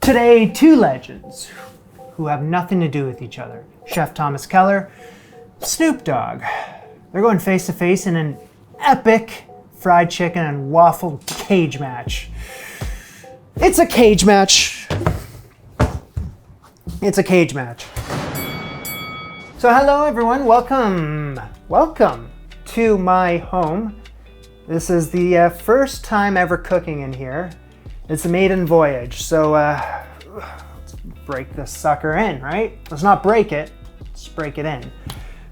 Today, two legends who have nothing to do with each other. Chef Thomas Keller, Snoop Dogg. They're going face to face in an epic fried chicken and waffle cage match. It's a cage match. It's a cage match. So hello everyone, welcome to my home. This is the first time ever cooking in here. It's a maiden voyage, so let's break this sucker in, right? Let's not break it, let's break it in.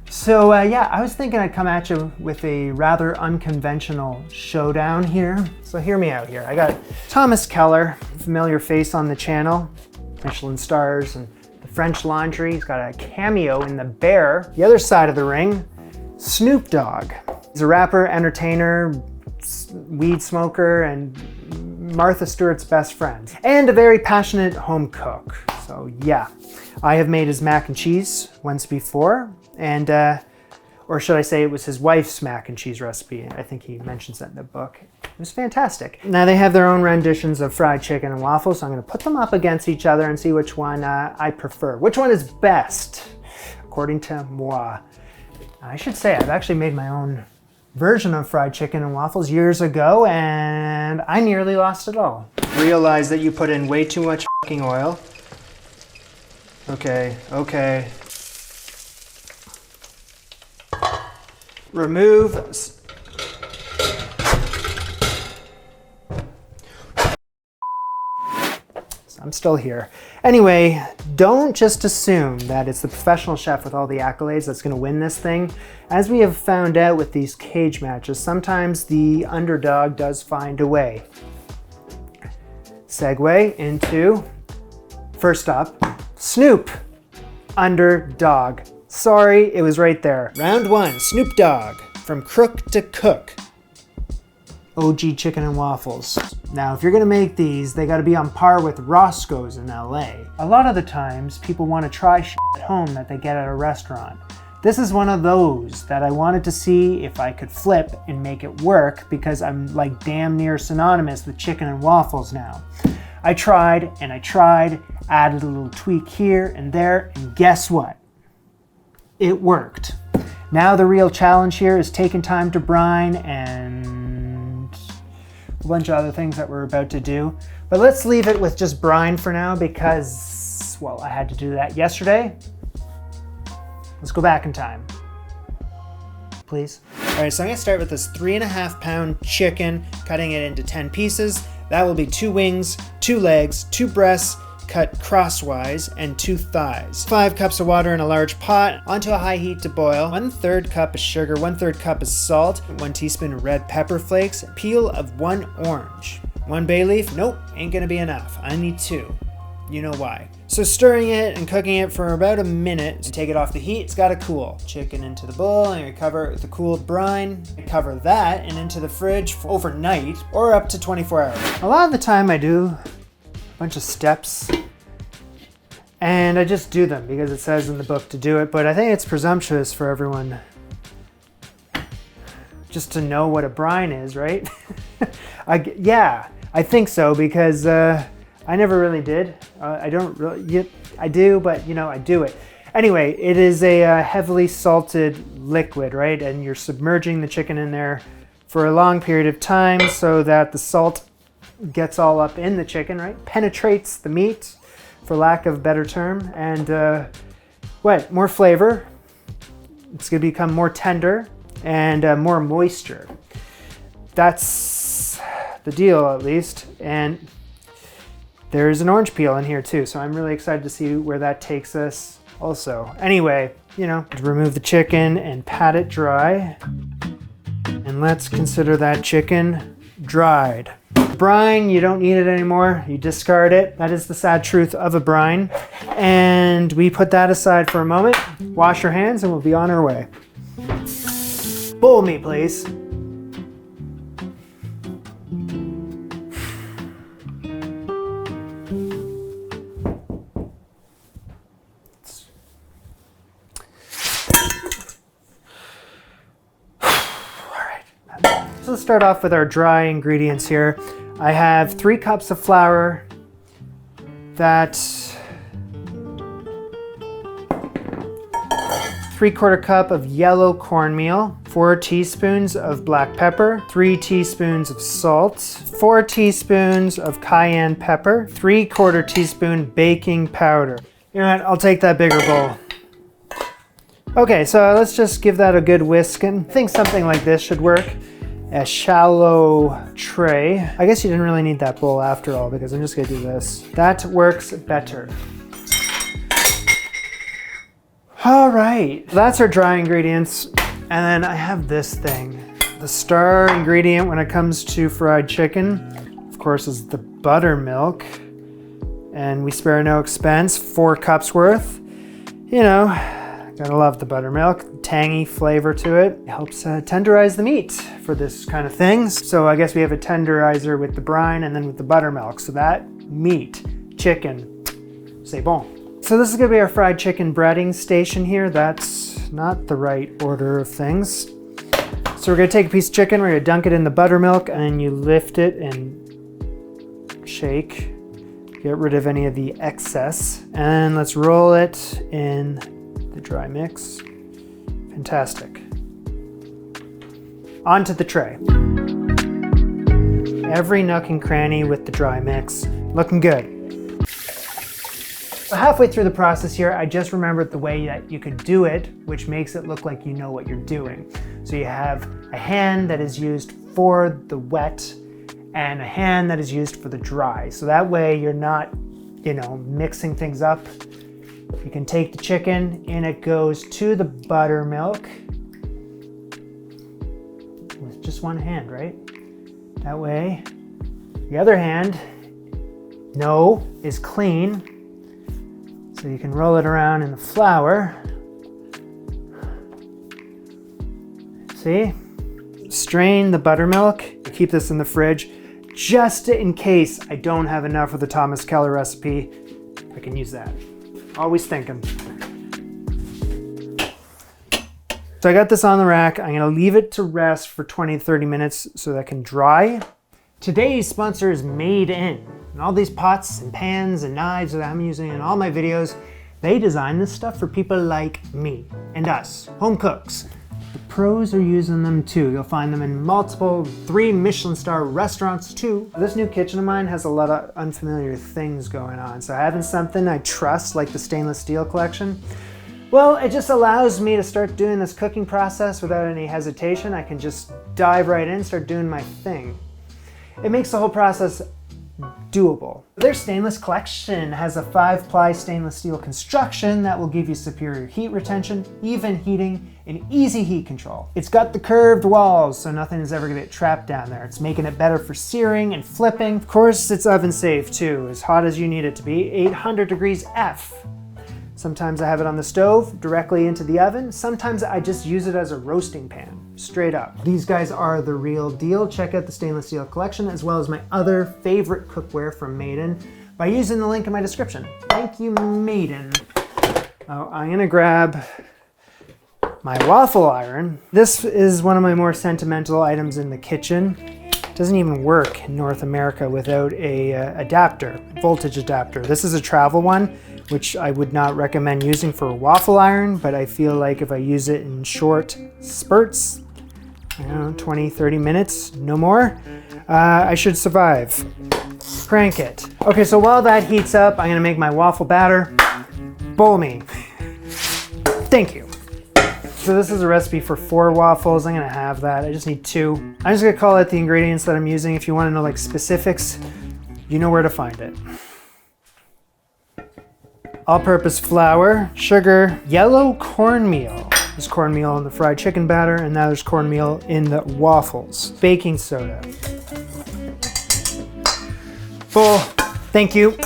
So yeah, I was thinking I'd come at you with a rather unconventional showdown here. So hear me out here. I got Thomas Keller, familiar face on the channel, Michelin stars and the French Laundry. He's got a cameo in The Bear. The other side of the ring, Snoop Dogg. He's a rapper, entertainer, weed smoker, and Martha Stewart's best friend, and a very passionate home cook. So yeah, I have made his mac and cheese once before, and or should I say it was his wife's mac and cheese recipe. I think he mentions that in the book. It was fantastic. Now they have their own renditions of fried chicken and waffles, so I'm gonna put them up against each other and see which one I prefer. Which one is best, according to moi. I should say I've actually made my own version of fried chicken and waffles years ago, and I nearly lost it all. Realize that you put in way too much fucking oil. Okay. Remove. I'm still here. Anyway, don't just assume that it's the professional chef with all the accolades that's going to win this thing. As we have found out with these cage matches, sometimes the underdog does find a way. Segue into, first up, Snoop, underdog. Sorry, it was right there. Round one, Snoop Dogg, from crook to cook. OG chicken and waffles. Now, if you're gonna make these, they gotta be on par with Roscoe's in LA. A lot of the times, people wanna try shit at home that they get at a restaurant. This is one of those that I wanted to see if I could flip and make it work, because I'm like damn near synonymous with chicken and waffles now. I tried, added a little tweak here and there, and guess what? It worked. Now the real challenge here is taking time to brine and a bunch of other things that we're about to do. But let's leave it with just brine for now because, well, I had to do that yesterday. Let's go back in time, please. All right, so I'm gonna start with this 3.5 pound chicken, cutting it into 10 pieces. That will be 2 wings, 2 legs, 2 breasts, cut crosswise, and 2 thighs. 5 cups of water in a large pot, onto a high heat to boil. 1/3 cup of sugar, 1/3 cup of salt, 1 teaspoon of red pepper flakes, peel of 1 orange. 1 bay leaf, nope, ain't gonna be enough. I need 2. You know why. So stirring it and cooking it for about a minute to take it off the heat. It's gotta cool. Chicken into the bowl and you cover it with the cooled brine. Cover that and into the fridge for overnight or up to 24 hours. A lot of the time I do a bunch of steps and I just do them because it says in the book to do it, but I think it's presumptuous for everyone just to know what a brine is, right? Yeah, I think so, because I never really did. I don't really, I do, but you know, I do it. Anyway, it is a heavily salted liquid, right? And you're submerging the chicken in there for a long period of time so that the salt gets all up in the chicken, right? Penetrates the meat, for lack of a better term, and more flavor. It's gonna become more tender and more moisture. That's the deal, at least. And there's an orange peel in here too, so I'm really excited to see where that takes us also. Anyway, you know, remove the chicken and pat it dry. And let's consider that chicken dried. Brine, you don't need it anymore. You discard it. That is the sad truth of a brine. And we put that aside for a moment. Wash your hands and we'll be on our way. Bowl me, please. So let's start off with our dry ingredients here. I have 3 cups of flour, that 3/4 cup of yellow cornmeal, 4 teaspoons of black pepper, 3 teaspoons of salt, 4 teaspoons of cayenne pepper, 3/4 teaspoon baking powder. You know what, I'll take that bigger bowl. Okay, so let's just give that a good whisking. I think something like this should work. A shallow tray. I guess you didn't really need that bowl after all because I'm just gonna do this. That works better. All right, that's our dry ingredients. And then I have this thing. The star ingredient when it comes to fried chicken, of course, is the buttermilk. And we spare no expense, 4 cups worth. You know, gotta love the buttermilk. Tangy flavor to it. It helps tenderize the meat for this kind of things. So I guess we have a tenderizer with the brine and then with the buttermilk. So that meat, chicken, c'est bon. So this is gonna be our fried chicken breading station here. That's not the right order of things. So we're gonna take a piece of chicken, we're gonna dunk it in the buttermilk, and you lift it and shake. Get rid of any of the excess. And let's roll it in the dry mix. Fantastic. Onto the tray. Every nook and cranny with the dry mix. Looking good. So halfway through the process here, I just remembered the way that you could do it, which makes it look like you know what you're doing. So you have a hand that is used for the wet and a hand that is used for the dry. So that way you're not, mixing things up. You can take the chicken, in it goes to the buttermilk with just one hand, right? That way, the other hand, is clean. So you can roll it around in the flour. See? Strain the buttermilk. Keep this in the fridge just in case I don't have enough of the Thomas Keller recipe. I can use that. Always thinking. So I got this on the rack. I'm gonna leave it to rest for 20 to 30 minutes so that it can dry. Today's sponsor is Made In. And all these pots and pans and knives that I'm using in all my videos, they design this stuff for people like me and us, home cooks. The pros are using them too. You'll find them in multiple 3 Michelin star restaurants too. This new kitchen of mine has a lot of unfamiliar things going on. So having something I trust like the stainless steel collection, well, it just allows me to start doing this cooking process without any hesitation. I can just dive right in, start doing my thing. It makes the whole process doable. Their stainless collection has a 5-ply stainless steel construction that will give you superior heat retention, even heating, and easy heat control. It's got the curved walls, so nothing is ever gonna get trapped down there. It's making it better for searing and flipping. Of course, it's oven safe too, as hot as you need it to be, 800 degrees F. Sometimes I have it on the stove, directly into the oven. Sometimes I just use it as a roasting pan, straight up. These guys are the real deal. Check out the stainless steel collection, as well as my other favorite cookware from Made In by using the link in my description. Thank you, Made In. Oh, I'm gonna grab my waffle iron. This is one of my more sentimental items in the kitchen. It doesn't even work in North America without a adapter, voltage adapter. This is a travel one, which I would not recommend using for a waffle iron, but I feel like if I use it in short spurts, 20, 30 minutes, no more, I should survive. Crank it. Okay, so while that heats up, I'm gonna make my waffle batter. Bowl me. Thank you. So this is a recipe for 4 waffles. I'm gonna have that. I just need 2. I'm just gonna call out the ingredients that I'm using. If you wanna know like specifics, you know where to find it. All-purpose flour, sugar, yellow cornmeal. There's cornmeal in the fried chicken batter, and now there's cornmeal in the waffles. Baking soda. Full, thank you.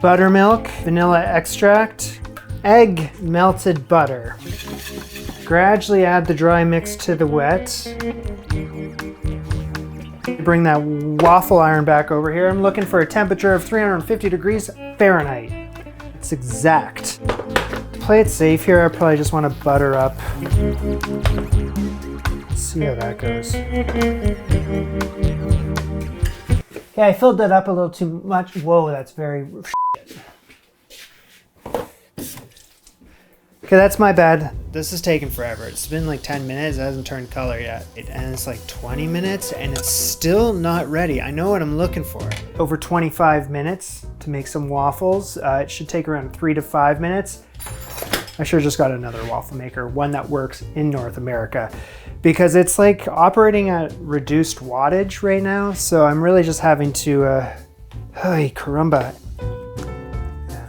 Buttermilk, vanilla extract, egg, melted butter. Gradually add the dry mix to the wet. Bring that waffle iron back over here. I'm looking for a temperature of 350 degrees Fahrenheit. It's exact. Play it safe here. I probably just want to butter up. Let's see how that goes. Okay, I filled that up a little too much. Whoa, that's very shit. Okay, that's my bad. This is taking forever. It's been like 10 minutes. It hasn't turned color yet. And it's like 20 minutes and it's still not ready. I know what I'm looking for. Over 25 minutes to make some waffles. It should take around 3 to 5 minutes. I should have just got another waffle maker, one that works in North America, because it's like operating at reduced wattage right now. So I'm really just having to, ay, caramba. Yeah.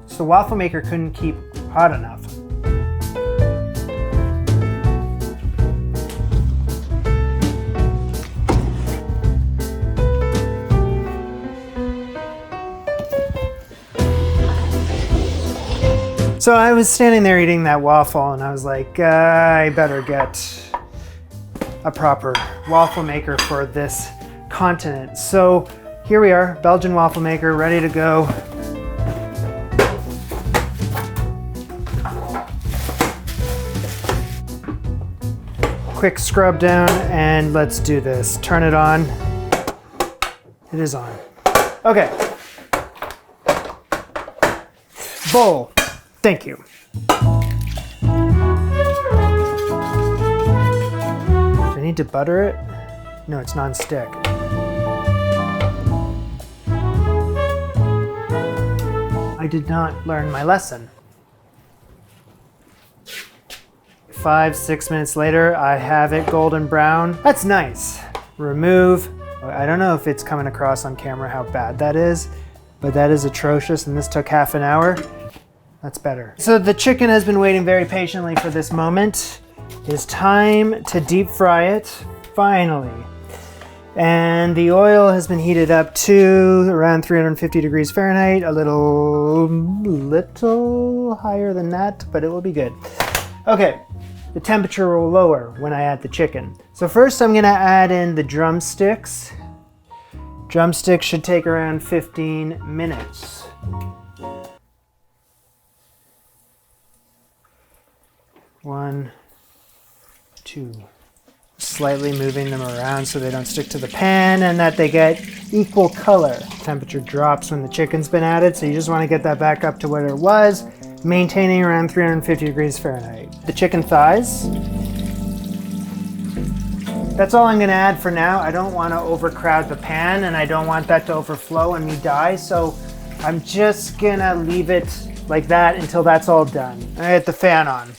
So the waffle maker couldn't keep hot enough. So I was standing there eating that waffle and I was like, I better get a proper waffle maker for this continent. So here we are, Belgian waffle maker, ready to go. Quick scrub down and let's do this. Turn it on. It is on. Okay. Bowl. Thank you. Do I need to butter it? No, it's non-stick. I did not learn my lesson. 5-6 minutes later, I have it golden brown. That's nice. Remove. I don't know if it's coming across on camera how bad that is, but that is atrocious, and this took half an hour. That's better. So the chicken has been waiting very patiently for this moment. It's time to deep fry it, finally. And the oil has been heated up to around 350 degrees Fahrenheit, a little higher than that, but it will be good. Okay, the temperature will lower when I add the chicken. So first I'm gonna add in the drumsticks. Drumsticks should take around 15 minutes. One, two. Slightly moving them around so they don't stick to the pan and that they get equal color. Temperature drops when the chicken's been added, so you just want to get that back up to what it was, maintaining around 350 degrees Fahrenheit. The chicken thighs. That's all I'm going to add for now. I don't want to overcrowd the pan and I don't want that to overflow and me die, so I'm just going to leave it like that until that's all done. I get the fan on.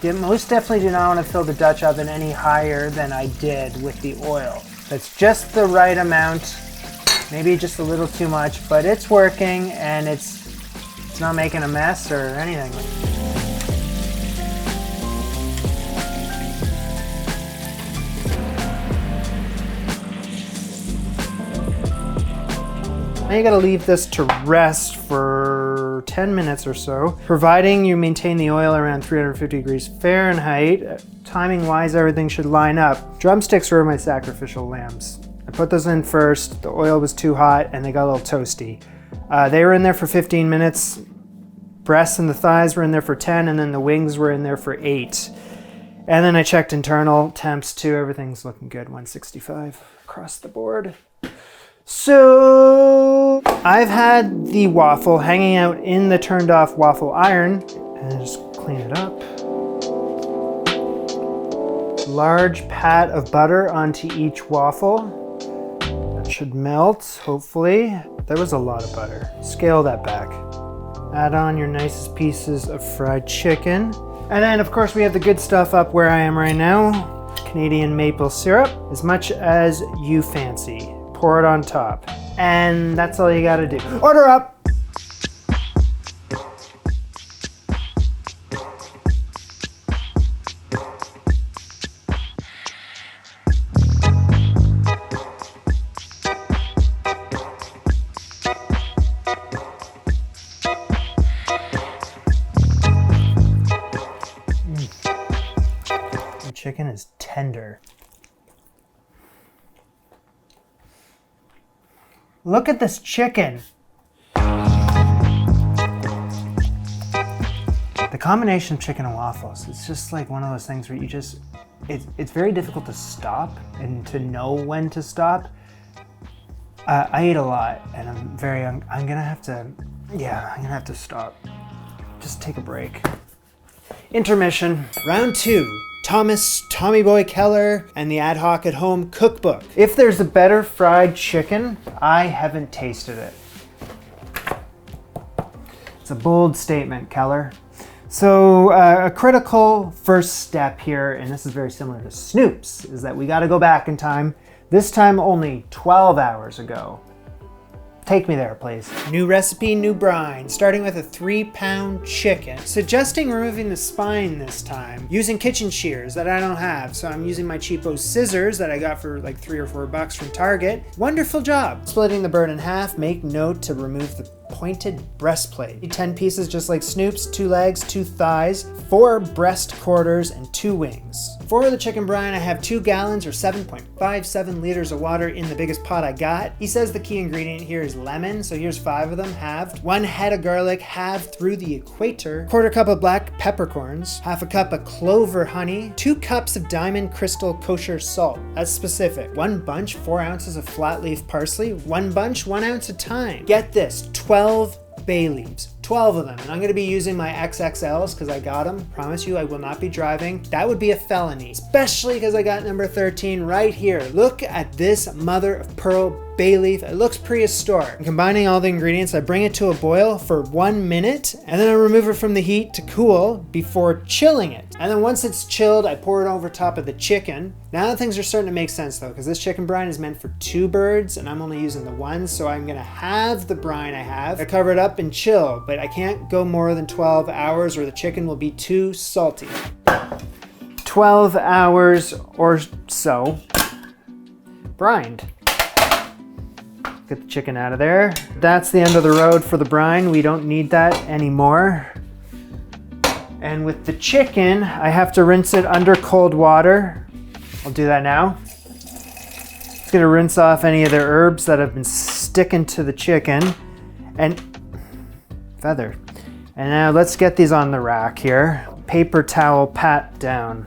You most definitely do not want to fill the Dutch oven any higher than I did with the oil. That's just the right amount, maybe just a little too much, but it's working and it's not making a mess or anything. Now you gotta leave this to rest for 10 minutes or so, providing you maintain the oil around 350 degrees Fahrenheit. Timing wise, everything should line up. Drumsticks were my sacrificial lambs. I put those in first, the oil was too hot and they got a little toasty. They were in there for 15 minutes. Breasts and the thighs were in there for 10, and then the wings were in there for 8. And then I checked internal temps too, everything's looking good, 165 across the board. So I've had the waffle hanging out in the turned off waffle iron, and just clean it up. Large pat of butter onto each waffle. That should melt, hopefully. That was a lot of butter. Scale that back. Add on your nicest pieces of fried chicken. And then of course we have the good stuff up where I am right now. Canadian maple syrup, as much as you fancy. Pour it on top. And that's all you gotta do. Order up! The chicken is tender. Look at this chicken. The combination of chicken and waffles, it's just like one of those things where you just, it's very difficult to stop and to know when to stop. I eat a lot and I'm gonna have to Yeah, I'm gonna have to stop. Just take a break. Intermission. Round 2. Thomas Tommy Boy Keller and the Ad Hoc at Home cookbook. If there's a better fried chicken, I haven't tasted it. It's a bold statement, Keller. So a critical first step here, and this is very similar to Snoop's, is that we got to go back in time, this time only 12 hours ago. Take me there, please. New recipe, new brine, starting with a 3-pound chicken. Suggesting removing the spine this time, using kitchen shears that I don't have, so I'm using my cheapo scissors that I got for like $3 or $4 from Target. Wonderful job. Splitting the bird in half, make note to remove the pointed breastplate. 10 pieces just like Snoop's, 2 legs, 2 thighs, 4 breast quarters, and 2 wings. For the chicken brine, I have 2 gallons or 7.57 liters of water in the biggest pot I got. He says the key ingredient here is lemon, so here's 5 of them halved. 1 head of garlic halved through the equator. 1/4 cup of black peppercorns. 1/2 cup of clover honey. 2 cups of diamond crystal kosher salt. That's specific. 1 bunch, 4 ounces of flat leaf parsley. 1 bunch, 1 ounce of thyme. Get this, 12 bay leaves. 12 of them, and I'm going to be using my XXLs because I got them. Promise you I will not be driving. That would be a felony, especially because I got number 13 right here. Look at this mother of pearl bay leaf. It looks prehistoric. And combining all the ingredients, I bring it to a boil for 1 minute, and then I remove it from the heat to cool before chilling it. And then once it's chilled, I pour it over top of the chicken. Now things are starting to make sense though, because this chicken brine is meant for 2 birds, and I'm only using the 1, so I'm gonna have the brine I have. I cover it up and chill, but I can't go more than 12 hours or the chicken will be too salty. 12 hours or so. Brined. Get the chicken out of there. That's the end of the road for the brine. We don't need that anymore. And with the chicken, I have to rinse it under cold water. I'll do that now. It's gonna rinse off any of the herbs that have been sticking to the chicken and feathered. And now let's get these on the rack here. Paper towel pat down.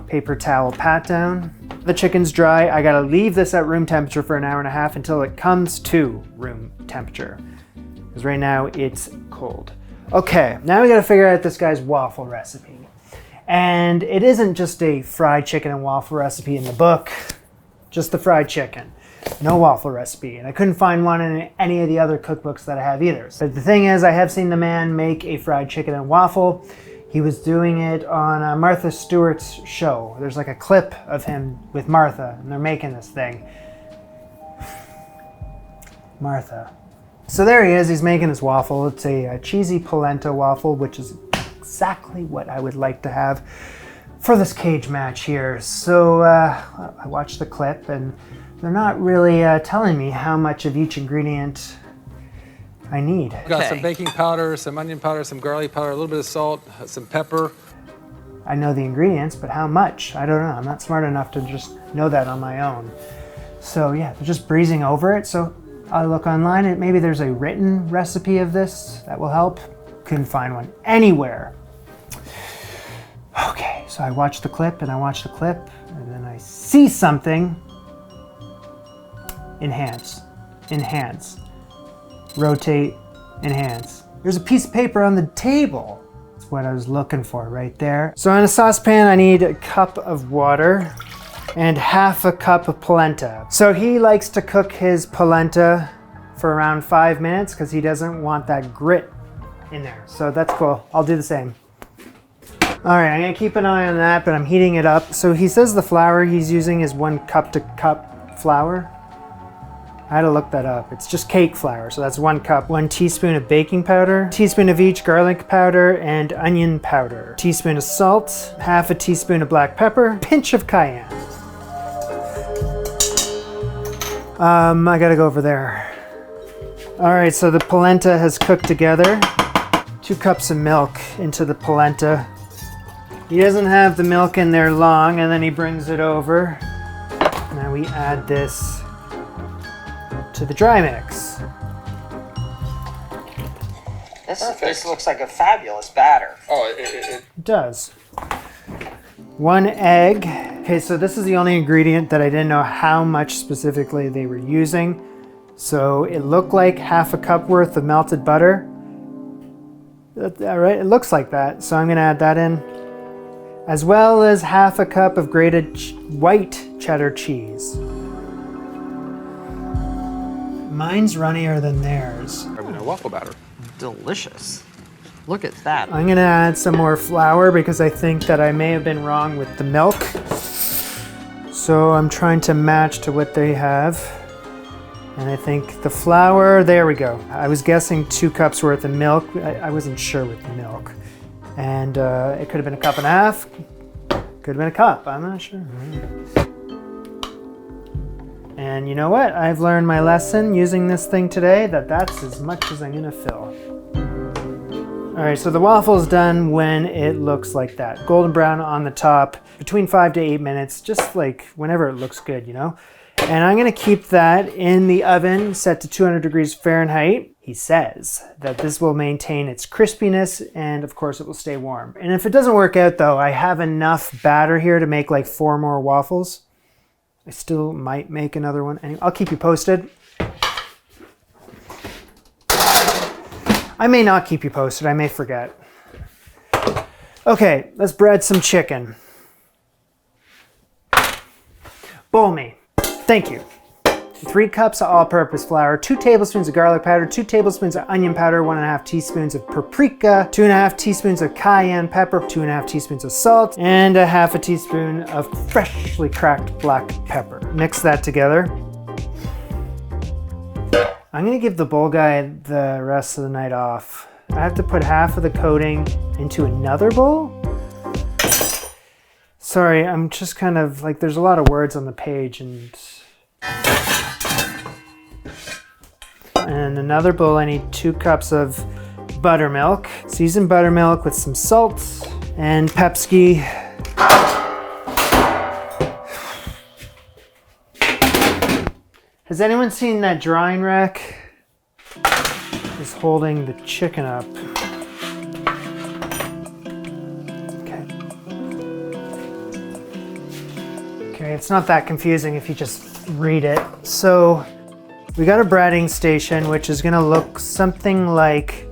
Paper towel pat down. The chicken's dry. I gotta leave this at room temperature for 1.5 hours until it comes to room temperature. Because right now it's cold. Okay, now we gotta figure out this guy's waffle recipe. And it isn't just a fried chicken and waffle recipe in the book, just the fried chicken. No waffle recipe, and I couldn't find one in any of the other cookbooks that I have either. But the thing is, I have seen the man make a fried chicken and waffle. He was doing it on Martha Stewart's show. There's like a clip of him with Martha, and they're making this thing. Martha. So there he is, he's making his waffle. It's a cheesy polenta waffle, which is exactly what I would like to have for this cage match here. So I watched the clip, and they're not really telling me how much of each ingredient I need. We've got some baking powder, some onion powder, some garlic powder, a little bit of salt, some pepper. I know the ingredients, but how much? I don't know. I'm not smart enough to just know that on my own. So yeah, they're just breezing over it. So I'll look online and maybe there's a written recipe of this that will help. Couldn't find one anywhere. Okay, so I watched the clip and I watched the clip and then I see something. Enhance, enhance. Rotate, enhance. There's a piece of paper on the table. That's what I was looking for right there. So in a saucepan, I need a cup of water and 1/2 cup of polenta. So he likes to cook his polenta for around 5 minutes because he doesn't want that grit in there. So that's cool. I'll do the same. All right, I'm gonna keep an eye on that, but I'm heating it up. So he says the flour he's using is 1 cup to cup flour. I had to look that up. It's just cake flour, so that's 1 cup. 1 teaspoon of baking powder, teaspoon of each garlic powder and onion powder, teaspoon of salt, 1/2 teaspoon of black pepper, pinch of cayenne. I gotta go over there. All right, so the polenta has cooked together. 2 cups of milk into the polenta. He doesn't have the milk in there long, and then he brings it over. Now we add this to the dry mix. This looks like a fabulous batter. Oh, It does. 1 egg. Okay, so this is the only ingredient that I didn't know how much specifically they were using. So it looked like 1/2 cup worth of melted butter. All right, it looks like that. So I'm gonna add that in, as well as half a cup of grated white cheddar cheese. Mine's runnier than theirs. Waffle batter. Delicious. Look at that. I'm gonna add some more flour because I think that I may have been wrong with the milk. So I'm trying to match to what they have. And I think the flour, there we go. I was guessing 2 cups worth of milk. I wasn't sure with the milk. And it could have been a cup and a half. Could have been a cup, I'm not sure. And you know what? I've learned my lesson using this thing today that that's as much as I'm gonna fill. All right, so the waffle's done when it looks like that. Golden brown on the top, between 5 to 8 minutes, just like whenever it looks good, you know? And I'm gonna keep that in the oven set to 200 degrees Fahrenheit. He says that this will maintain its crispiness and of course it will stay warm. And if it doesn't work out though, I have enough batter here to make like 4 more waffles. I still might make another one. Anyway, I'll keep you posted. I may not keep you posted, I may forget. Okay, let's bread some chicken. Bowl me. Thank you. 3 cups of all-purpose flour, 2 tablespoons of garlic powder, 2 tablespoons of onion powder, 1.5 teaspoons of paprika, 2.5 teaspoons of cayenne pepper, 2.5 teaspoons of salt, and 1/2 teaspoon of freshly cracked black pepper. Mix that together. I'm gonna give the bowl guy the rest of the night off. I have to put half of the coating into another bowl. Sorry, I'm just kind of like, there's a lot of words on the page and another bowl, I need 2 cups of buttermilk. Seasoned buttermilk with some salt and Pepsi. Has anyone seen that drying rack? It's holding the chicken up. Okay, it's not that confusing if you just read it. So we got a breading station, which is gonna look something like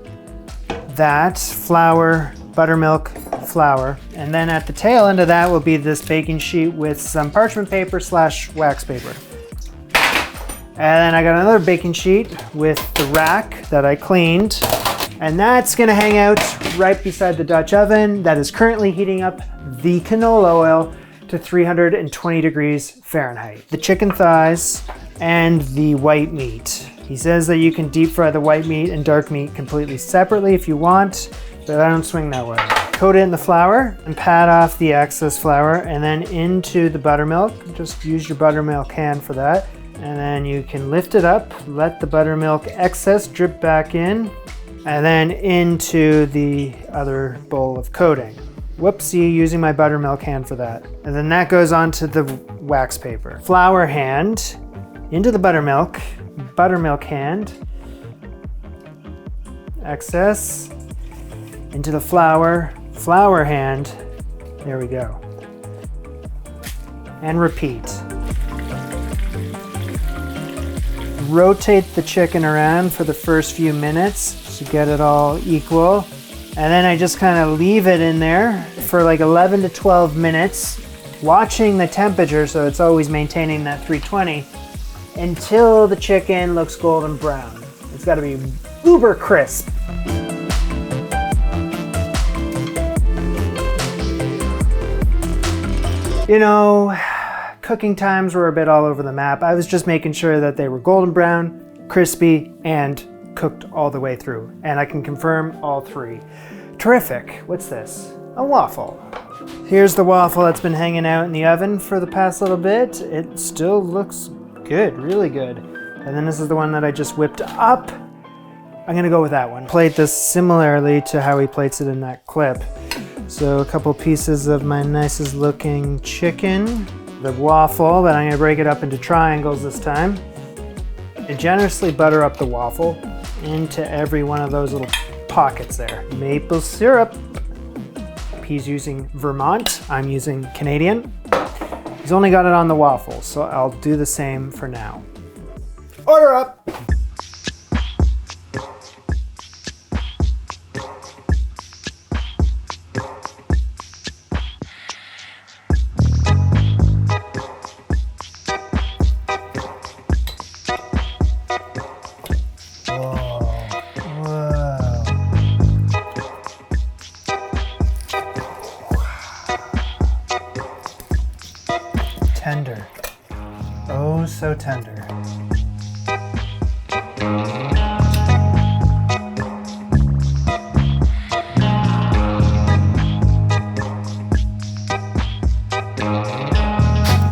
that. Flour, buttermilk, flour. And then at the tail end of that will be this baking sheet with some parchment paper / wax paper. And then I got another baking sheet with the rack that I cleaned. And that's gonna hang out right beside the Dutch oven that is currently heating up the canola oil to 320 degrees Fahrenheit. The chicken thighs and the white meat. He says that you can deep fry the white meat and dark meat completely separately if you want, but I don't swing that way. Coat it in the flour and pat off the excess flour and then into the buttermilk. Just use your buttermilk can for that. And then you can lift it up, let the buttermilk excess drip back in, and then into the other bowl of coating. Whoopsie, using my buttermilk hand for that. And then that goes onto the wax paper. Flour hand into the buttermilk hand, excess, into the flour hand, there we go. And repeat. Rotate the chicken around for the first few minutes to get it all equal. And then I just kind of leave it in there for like 11 to 12 minutes, watching the temperature so it's always maintaining that 320 until the chicken looks golden brown. It's got to be uber crisp. You know, cooking times were a bit all over the map. I was just making sure that they were golden brown, crispy, and cooked all the way through. And I can confirm all 3. Terrific. What's this? A waffle. Here's the waffle that's been hanging out in the oven for the past little bit. It still looks good, really good. And then this is the one that I just whipped up. I'm gonna go with that one. Plate this similarly to how he plates it in that clip. So a couple pieces of my nicest looking chicken. The waffle, but I'm gonna break it up into triangles this time. And generously butter up the waffle into every one of those little pockets there. Maple syrup. He's using Vermont, I'm using Canadian. He's only got it on the waffle, so I'll do the same for now. Order up! tender.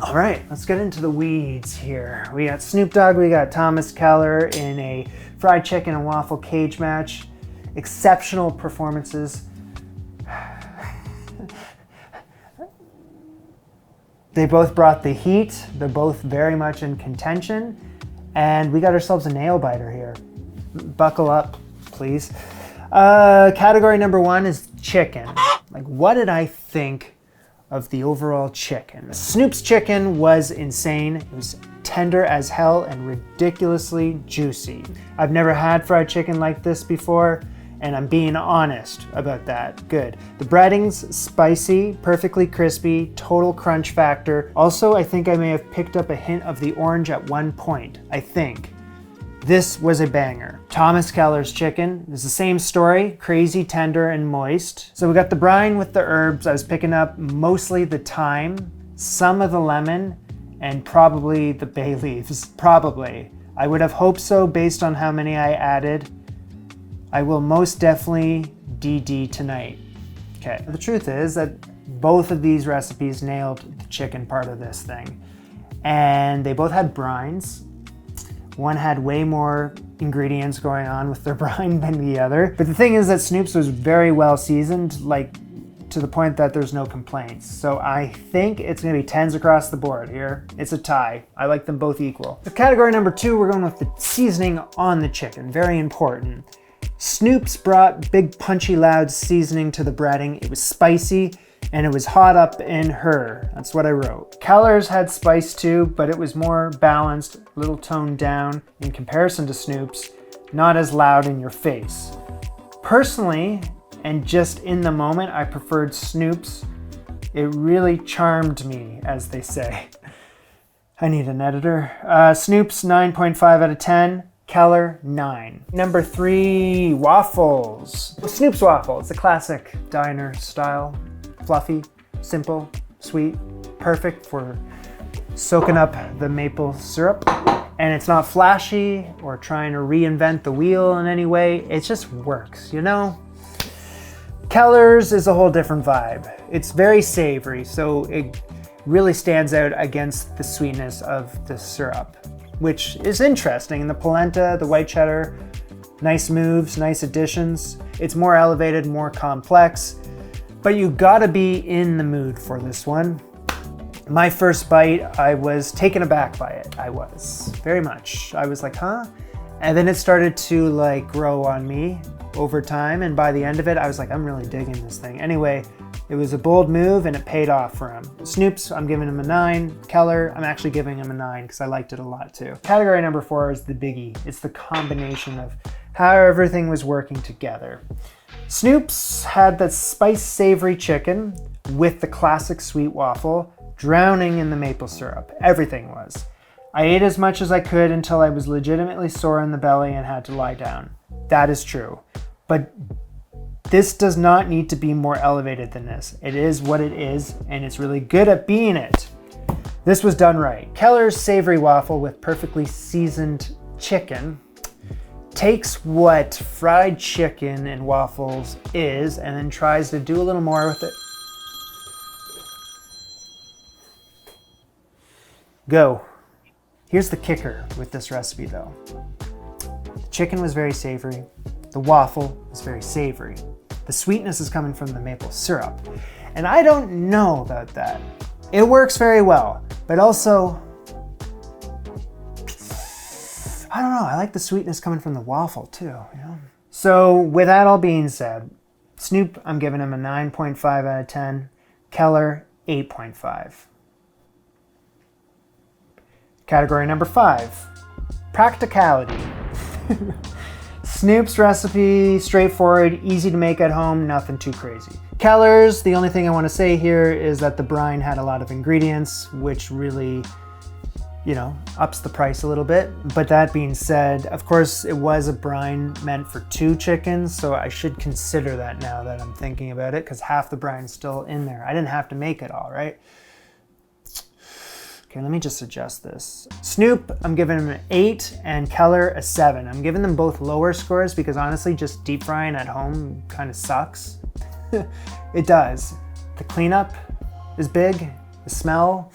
All right, let's get into the weeds here. We got Snoop Dogg, we got Thomas Keller in a fried chicken and waffle cage match. Exceptional performances. They both brought the heat. They're both very much in contention. And we got ourselves a nail biter here. Buckle up, please. Category number 1 is chicken. Like, what did I think of the overall chicken? Snoop's chicken was insane. It was tender as hell and ridiculously juicy. I've never had fried chicken like this before, and I'm being honest about that. Good. The breading's spicy, perfectly crispy, total crunch factor. Also, I think I may have picked up a hint of the orange at one point. I think. This was a banger. Thomas Keller's chicken is the same story, crazy tender and moist. So we got the brine with the herbs. I was picking up mostly the thyme, some of the lemon, and probably the bay leaves. Probably. I would have hoped so based on how many I added. I will most definitely DD tonight. Okay. The truth is that both of these recipes nailed the chicken part of this thing. And they both had brines. One had way more ingredients going on with their brine than the other. But the thing is that Snoop's was very well seasoned, like to the point that there's no complaints. So I think it's gonna be 10s across the board here. It's a tie. I like them both equal. For category number 2, we're going with the seasoning on the chicken. Very important. Snoop's brought big punchy loud seasoning to the breading. It was spicy and it was hot up in her. That's what I wrote. Keller's had spice too, but it was more balanced, a little toned down in comparison to Snoop's, not as loud in your face. Personally, and just in the moment, I preferred Snoop's. It really charmed me, as they say. I need an editor. Snoop's 9.5 out of 10. Keller, 9. Number 3, waffles. Snoop's waffle. It's a classic diner style. Fluffy, simple, sweet, perfect for soaking up the maple syrup. And it's not flashy or trying to reinvent the wheel in any way. It just works, you know? Keller's is a whole different vibe. It's very savory, so it really stands out against the sweetness of the syrup, which is interesting. And the polenta, the white cheddar, nice moves, nice additions. It's more elevated, more complex, but you gotta be in the mood for this one. My first bite, I was taken aback by it. I was, very much. I was like, huh? And then it started to like grow on me over time, and by the end of it, I was like, I'm really digging this thing. Anyway, it was a bold move and it paid off for him. Snoop's, I'm giving him a 9. Keller, I'm actually giving him a 9 because I liked it a lot too. Category number 4 is the biggie. It's the combination of how everything was working together. Snoop's had that spice savory chicken with the classic sweet waffle, drowning in the maple syrup. Everything was. I ate as much as I could until I was legitimately sore in the belly and had to lie down. That is true. But this does not need to be more elevated than this. It is what it is, and it's really good at being it. This was done right. Keller's savory waffle with perfectly seasoned chicken takes what fried chicken and waffles is and then tries to do a little more with it. Go. Here's the kicker with this recipe though. The chicken was very savory. The waffle is very savory. The sweetness is coming from the maple syrup. And I don't know about that. It works very well, but also, I don't know, I like the sweetness coming from the waffle too, you know? So with that all being said, Snoop, I'm giving him a 9.5 out of 10. Keller, 8.5. Category number 5, practicality. Snoop's recipe, straightforward, easy to make at home, nothing too crazy. Keller's, the only thing I want to say here is that the brine had a lot of ingredients, which really, you know, ups the price a little bit. But that being said, of course, it was a brine meant for 2 chickens, so I should consider that now that I'm thinking about it, because half the brine's still in there. I didn't have to make it all, right? Okay, let me just adjust this. Snoop, I'm giving him an 8 and Keller a 7. I'm giving them both lower scores because honestly, just deep frying at home kind of sucks. It does. The cleanup is big, the smell.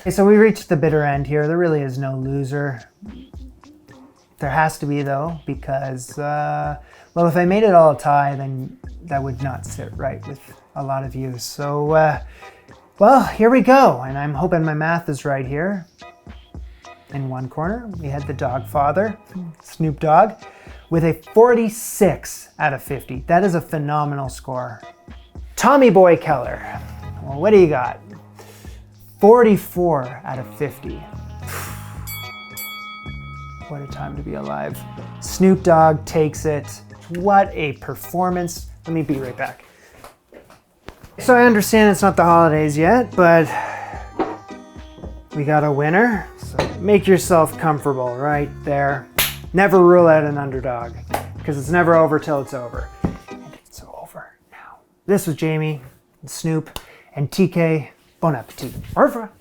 Okay, so we reached the bitter end here. There really is no loser. There has to be though, because, well, if I made it all Thai, then that would not sit right with a lot of you. So, well, here we go. And I'm hoping my math is right here. In one corner, we had the dog father, Snoop Dogg, with a 46 out of 50. That is a phenomenal score. Tommy Boy Keller. Well, what do you got? 44 out of 50. What a time to be alive. Snoop Dogg takes it. What a performance. Let me be right back. So I understand it's not the holidays yet, but we got a winner. So make yourself comfortable right there. Never rule out an underdog, because it's never over till it's over. And it's over now. This was Jamie, and Snoop, and TK. Bon appetit. Au revoir.